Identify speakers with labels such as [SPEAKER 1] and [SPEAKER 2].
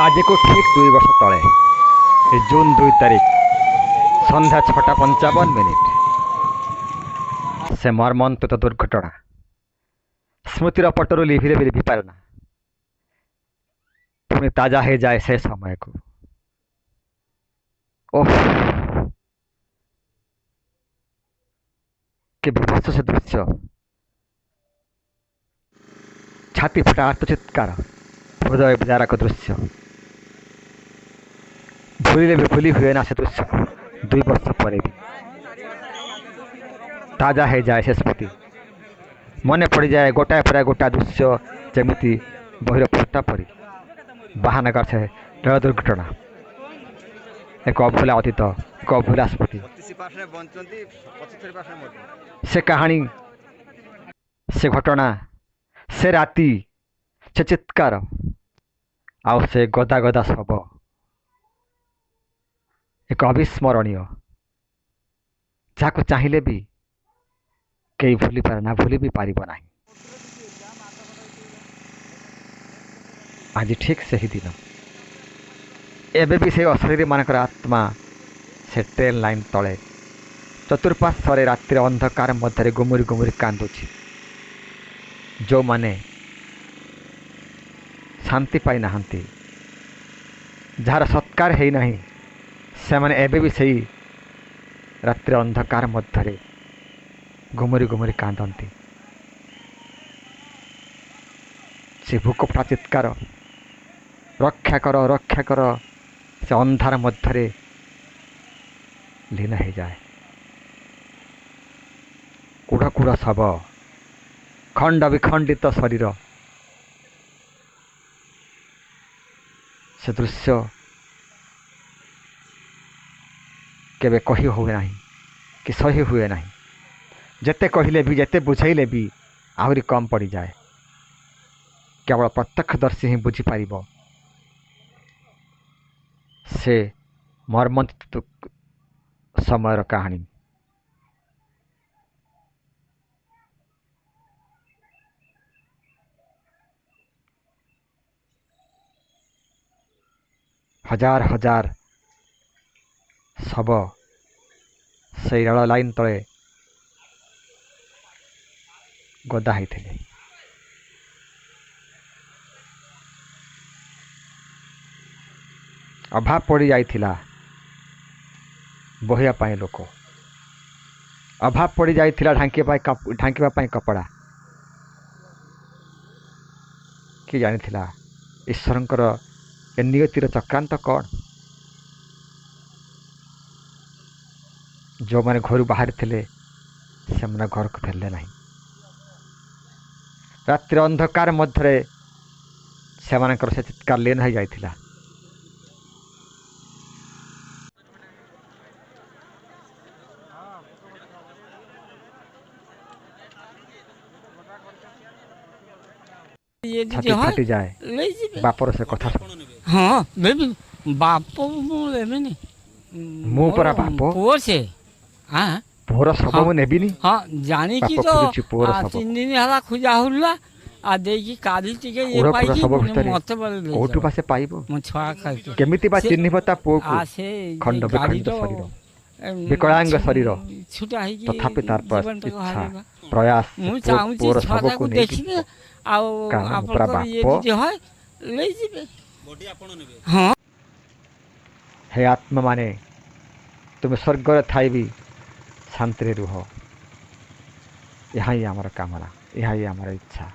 [SPEAKER 1] आज को ठीक 2 वर्ष तले जून 2 तारिख संध्या 6:55 से मर्मन्तुत दुर्घटना स्मृतिर पटरू लिभिले भी लिभि पारेना पुणी ताजा हो जाए से समय को। ओह के विभत्स से दृश्य, छाती फटा आर्तचित्कार, हृदय विदारक दृश्य। भूलिले भी भूली हुए ना से दृश्य 2 वर्ष पर भी ताजा हो जाए से स्मृति। मन पड़ जाए गोटाए पर गोटा दृश्य जमीती बहिर फटा पड़ी बाहानगर से रेल दुर्घटना, एक अभूला अतीत, एक अभूला स्मृति। से कहानी, से घटना, से राति, से चित्कार आउ से गदा गदा शव एक अविस्मरणीय, जहाँ चाहिए भी कई भूली पारे ना, भूली भी पारिब ना। आज ठीक से ही दिन एबे भी से अशरीरी मानकर आत्मा से ट्रेन लाइन तले चतुर्पार्श्व रातिर अंधकार मध्य गुमुरी गुमुरी कांदुची। जो माने शांति पाई नहांती, जार सत्कार है नहीं, से माने एबे भी सही रातिर अंधकार मध्य गुमुरी गुमुरी कांदती। से भूकपटा चित्कार रक्षा कर से अंधार मध्य लीन हो जाए। कूढ़ कूढ़ शव, खंड विखंडित शरीर, से दृश्य केबे कही हुए नहीं कि सही हुए नहीं। जेते कहले भी, जेते बुझाइले भी आहरी कम पड़ जाए। केवल प्रत्यक्षदर्शी ही बुझीपार से मर्मंतुत समयर कहानी। हजार हजार शव से रेल लाइन तले गदा होते। अभाव पड़ जाइथिला बहिया पाए लोक, अभाव पड़ जाइथिला ढांकिबा पाए कपड़ा। कि जानिथिला ईश्वरंकर ए नियतिर चक्रांत कौन? जो मैंने घर बाहर थे से मैंने घर को फेरले नहीं। रात्रि अंधकार मध्य से चित्कार लीन हो जाइथिला। छाती फाटी जाए बापर से कथा सुन।
[SPEAKER 2] हाँ बेबी बाप लेबेनी
[SPEAKER 1] मु परा बाप
[SPEAKER 2] पुओ से। हाँ
[SPEAKER 1] पुओर सब मु नेबिनी।
[SPEAKER 2] हाँ जानी कि तो 3 दिन हला खुजा हुला आ देखि काली टिके ये पाई कि मत बले
[SPEAKER 1] कोटु पासे पाइबो
[SPEAKER 2] मु छवा करके
[SPEAKER 1] केमिति बा चिन्हिबता पुओ को खंड विखंडित शरीर, विकलांग शरीर,
[SPEAKER 2] छुटा है कि
[SPEAKER 1] तथापि तार पर इच्छा प्रयास पुओर सब को
[SPEAKER 2] देखिने आउ आपन ये जे है ले जिबे बॉडी आपन नेबे। हाँ
[SPEAKER 1] हे आत्मा माने तुम स्वर्ग रे थाई भी शांति रुह। यहाँ ही हमारा कामना, यहाँ ही हमारा इच्छा।